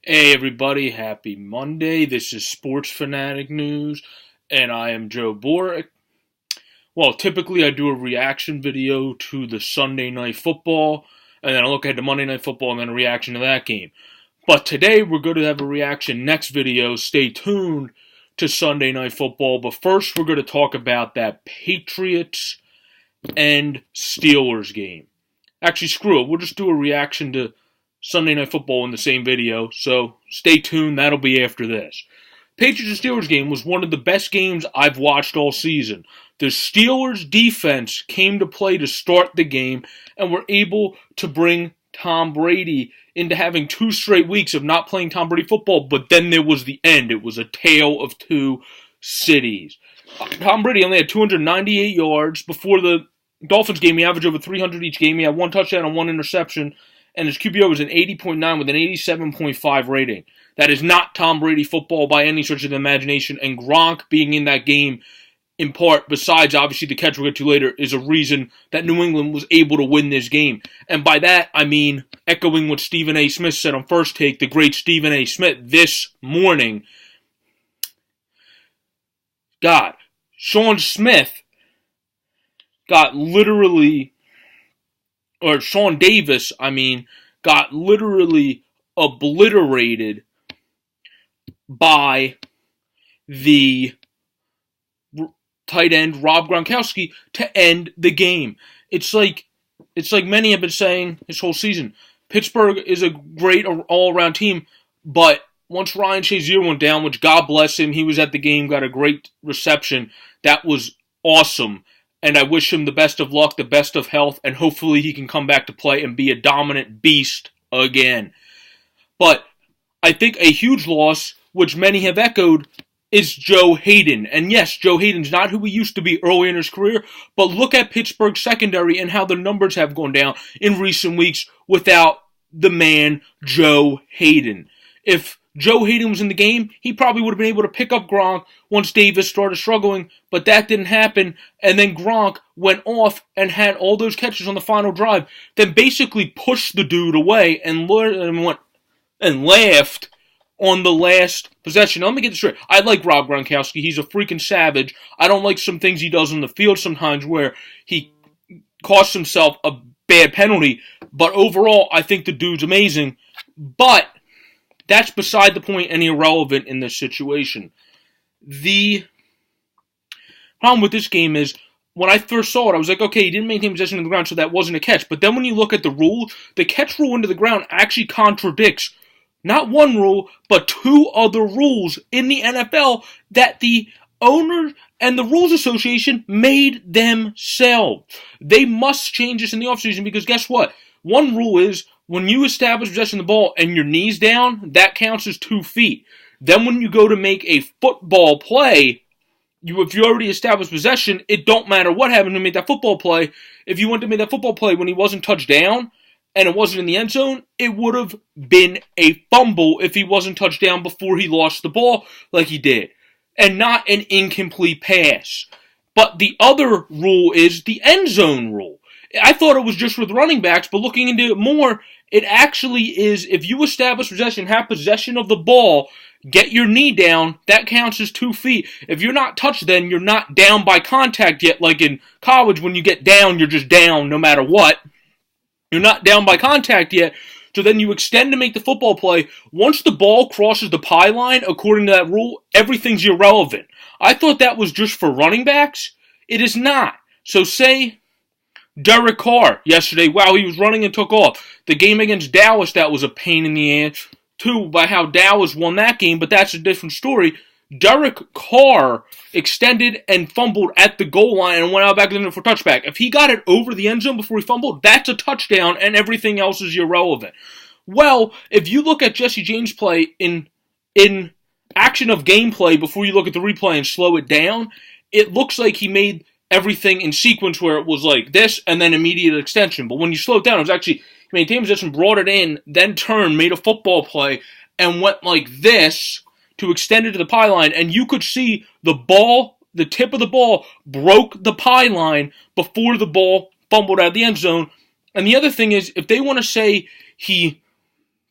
Hey everybody, happy Monday. This is Sports Fanatic News, and I am Joe Boric. Well, typically I do a reaction video to the Sunday Night Football, and then I look ahead to Monday Night Football, and then a reaction to that game. But today we're going to have a reaction next video. Stay tuned to Sunday Night Football. But first we're going to talk about that Patriots and Steelers game. Actually, screw it. We'll just do a reaction to Sunday Night Football in the same video, so stay tuned. That'll be after this. Patriots and Steelers game was one of the best games I've watched all season. The Steelers defense came to play to start the game and were able to bring Tom Brady into having 2 straight weeks of not playing Tom Brady football, but then there was the end. It was a tale of two cities. Tom Brady only had 298 yards. Before the Dolphins game, he averaged over 300 each game. He had 1 touchdown and 1 interception, and his QBR was an 80.9 with an 87.5 rating. That is not Tom Brady football by any stretch of the imagination, and Gronk being in that game, in part, besides obviously the catch we'll get to later, is a reason that New England was able to win this game. And by that, I mean, echoing what Stephen A. Smith said on First Take, the great Stephen A. Smith, this morning. God, Sean Smith got literally... or Sean Davis, got literally obliterated by the tight end Rob Gronkowski to end the game. It's like many have been saying this whole season. Pittsburgh is a great all-around team, but once Ryan Shazier went down, which God bless him, he was at the game, got a great reception. That was awesome. And I wish him the best of luck, the best of health, and hopefully he can come back to play and be a dominant beast again. But I think a huge loss, which many have echoed, is Joe Hayden. And yes, Joe Hayden's not who he used to be early in his career, but look at Pittsburgh's secondary and how the numbers have gone down in recent weeks without the man Joe Hayden. If Joe Hayden was in the game, he probably would have been able to pick up Gronk once Davis started struggling, but that didn't happen, and then Gronk went off and had all those catches on the final drive, then basically pushed the dude away and went and laughed on the last possession. Now, let me get this straight. I like Rob Gronkowski. He's a freaking savage. I don't like some things he does on the field sometimes where he costs himself a bad penalty, but overall, I think the dude's amazing, but that's beside the point and irrelevant in this situation. The problem with this game is, when I first saw it, I was like, okay, he didn't maintain possession of the ground, so that wasn't a catch. But then when you look at the rule, the catch rule into the ground actually contradicts not one rule, but 2 other rules in the NFL that the owners and the Rules Association made themselves. They must change this in the offseason because guess what? One rule is, when you establish possession of the ball and your knee's down, that counts as 2 feet. Then when you go to make a football play, if you already established possession, it don't matter what happened to make that football play. If you went to make that football play when he wasn't touched down and it wasn't in the end zone, it would have been a fumble if he wasn't touched down before he lost the ball like he did, and not an incomplete pass. But the other rule is the end zone rule. I thought it was just with running backs, but looking into it more, it actually is, if you establish possession, have possession of the ball, get your knee down, that counts as 2 feet. If you're not touched then, you're not down by contact yet, like in college when you get down, you're just down no matter what. You're not down by contact yet, so then you extend to make the football play. Once the ball crosses the pylon, according to that rule, everything's irrelevant. I thought that was just for running backs. It is not. So say Derek Carr yesterday, wow, he was running and took off. The game against Dallas, that was a pain in the ass, too, by how Dallas won that game, but that's a different story. Derek Carr extended and fumbled at the goal line and went out back in for touchback. If he got it over the end zone before he fumbled, that's a touchdown, and everything else is irrelevant. Well, if you look at Jesse James' play in action of gameplay before you look at the replay and slow it down, it looks like he made everything in sequence where it was like this and then immediate extension. But when you slow it down, it was actually, he maintained possession, brought it in, then turned, made a football play, and went like this to extend it to the pylon. And you could see the ball, the tip of the ball, broke the pylon before the ball fumbled out of the end zone. And the other thing is, if they want to say he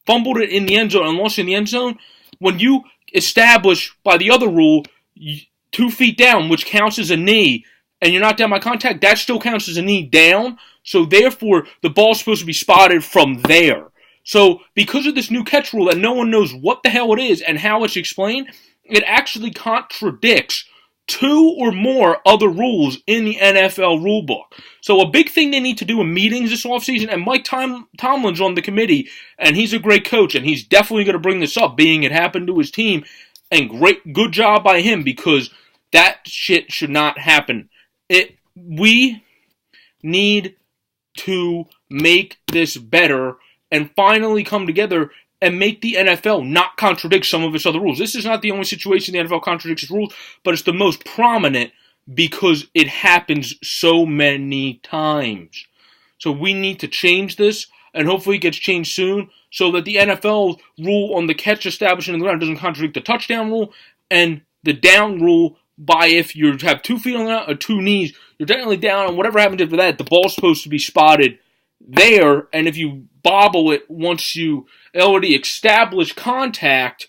fumbled it in the end zone and lost in the end zone, when you establish by the other rule 2 feet down, which counts as a knee, and you're not down by contact, that still counts as a knee down. So therefore, the ball's supposed to be spotted from there. So because of this new catch rule that no one knows what the hell it is and how it's explained, it actually contradicts 2 or more other rules in the NFL rulebook. So a big thing they need to do in meetings this offseason, and Mike Tomlin's on the committee, and he's a great coach, and he's definitely going to bring this up, being it happened to his team, and good job by him, because that shit should not happen. We need to make this better and finally come together and make the NFL not contradict some of its other rules. This is not the only situation the NFL contradicts its rules, but it's the most prominent because it happens so many times. So we need to change this, and hopefully it gets changed soon, so that the NFL rule on the catch establishment in the ground doesn't contradict the touchdown rule, and the down rule by if you have 2 feet on the ground or 2 knees, you're technically down, and whatever happens after that, the ball's supposed to be spotted there, and if you bobble it once you already establish contact,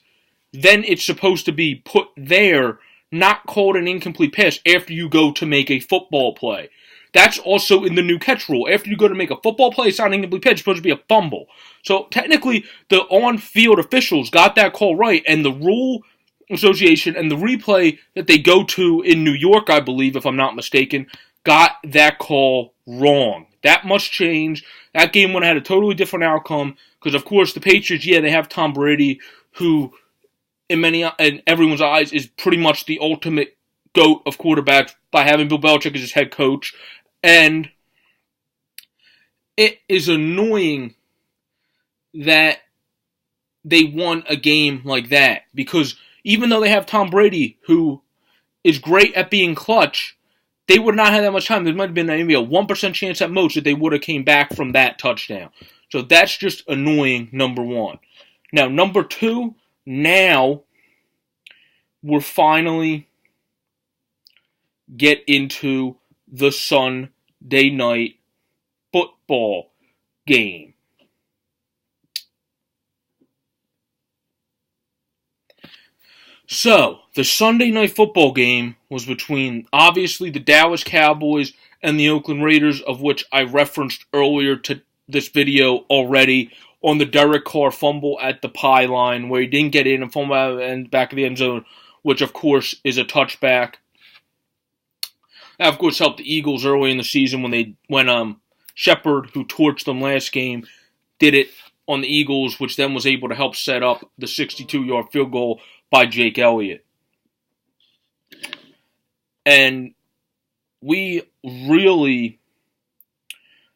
then it's supposed to be put there, not called an incomplete pass after you go to make a football play. That's also in the new catch rule. After you go to make a football play, it's not an incomplete pass, it's supposed to be a fumble. So technically, the on-field officials got that call right, and the rule association and the replay that they go to in New York, I believe, if I'm not mistaken, got that call wrong. That must change. That game would have had a totally different outcome because, of course, the Patriots, they have Tom Brady, who, in everyone's eyes, is pretty much the ultimate GOAT of quarterbacks by having Bill Belichick as his head coach. And it is annoying that they won a game like that because even though they have Tom Brady, who is great at being clutch, they would not have that much time. There might have been maybe a 1% chance at most that they would have came back from that touchdown. So that's just annoying, number one. Now, number two, now we're finally get into the Sunday night football game. So, the Sunday night football game was between, obviously, the Dallas Cowboys and the Oakland Raiders, of which I referenced earlier to this video already on the Derek Carr fumble at the pylon, where he didn't get in and fumble out and back of the end zone, which, of course, is a touchback. That, of course, helped the Eagles early in the season when Shepard, who torched them last game, did it on the Eagles, which then was able to help set up the 62-yard field goal by Jake Elliott. And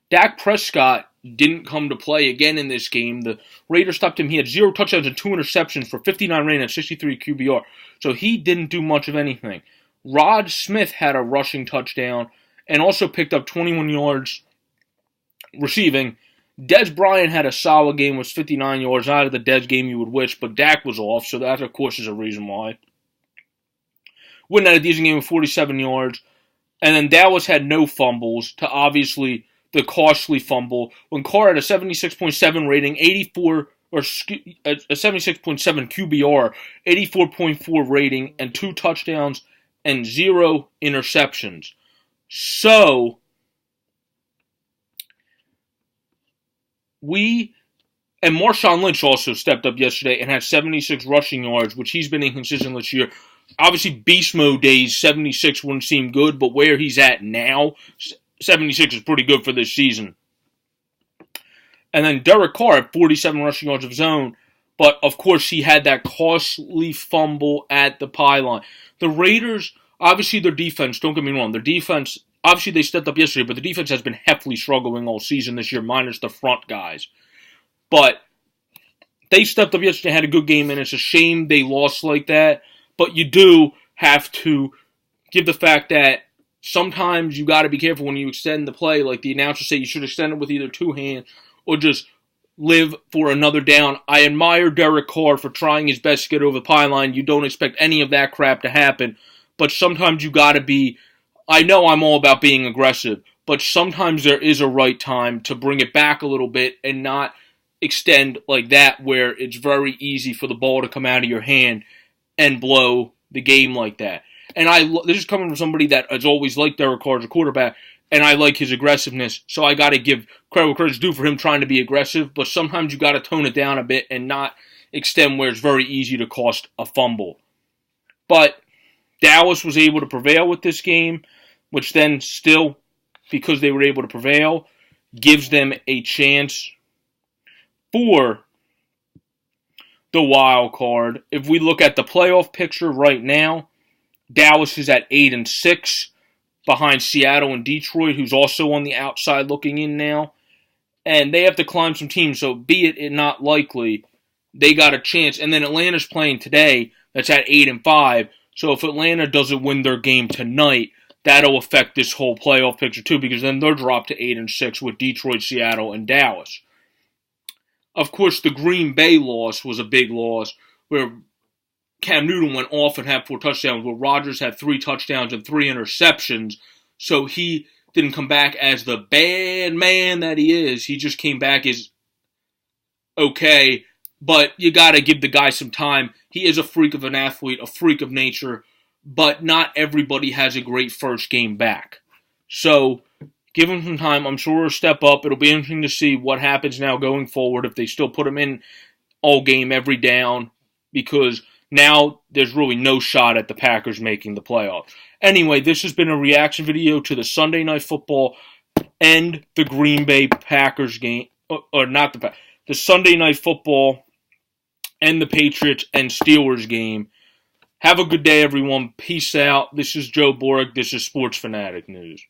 Dak Prescott didn't come to play again in this game. The Raiders stopped him. He had 0 touchdowns and 2 interceptions for 59 rating and 63 QBR. So he didn't do much of anything. Rod Smith had a rushing touchdown and also picked up 21 yards receiving. Dez Bryant had a solid game, was 59 yards, not of the Dez game you would wish, but Dak was off, so that, of course, is a reason why. Wooden had a decent game with 47 yards, and then Dallas had no fumbles to, obviously, the costly fumble, when Carr had a 76.7 rating, a 76.7 QBR, 84.4 rating, and 2 touchdowns, and 0 interceptions. So, and Marshawn Lynch also stepped up yesterday and had 76 rushing yards, which he's been inconsistent this year. Obviously, beast mode days, 76 wouldn't seem good, but where he's at now, 76 is pretty good for this season. And then Derek Carr had 47 rushing yards of his own, but of course he had that costly fumble at the pylon. The Raiders, obviously their defense, don't get me wrong, their defense, obviously they stepped up yesterday, but the defense has been heavily struggling all season this year, minus the front guys. But they stepped up yesterday, had a good game, and it's a shame they lost like that. But you do have to give the fact that sometimes you got to be careful when you extend the play. Like the announcers say, you should extend it with either 2 hands or just live for another down. I admire Derek Carr for trying his best to get over the pylon. You don't expect any of that crap to happen. But sometimes you got to be, I know I'm all about being aggressive, but sometimes there is a right time to bring it back a little bit and not extend like that where it's very easy for the ball to come out of your hand and blow the game like that. And this is coming from somebody that has always liked Derek Carr as a quarterback, and I like his aggressiveness, so I got to give credit where credit's due for him trying to be aggressive, but sometimes you got to tone it down a bit and not extend where it's very easy to cost a fumble. But Dallas was able to prevail with this game, which then still, because they were able to prevail, gives them a chance for the wild card. If we look at the playoff picture right now, Dallas is at 8-6 behind Seattle and Detroit, who's also on the outside looking in now. And they have to climb some teams, so be it not likely, they got a chance. And then Atlanta's playing today, that's at 8-5. So if Atlanta doesn't win their game tonight, that'll affect this whole playoff picture too, because then they're dropped to 8-6 with Detroit, Seattle, and Dallas. Of course, the Green Bay loss was a big loss, where Cam Newton went off and had 4 touchdowns, where Rodgers had 3 touchdowns and 3 interceptions, so he didn't come back as the bad man that he is. He just came back as okay, but you got to give the guy some time. He is a freak of an athlete, a freak of nature, but not everybody has a great first game back. So give him some time. I'm sure he'll step up. It'll be interesting to see what happens now going forward if they still put him in all game, every down, because now there's really no shot at the Packers making the playoffs. Anyway, this has been a reaction video to the Sunday Night Football and the Green Bay Packers game, or not the Sunday Night Football and the Patriots and Steelers game. Have a good day, everyone. Peace out. This is Joe Borg. This is Sports Fanatic News.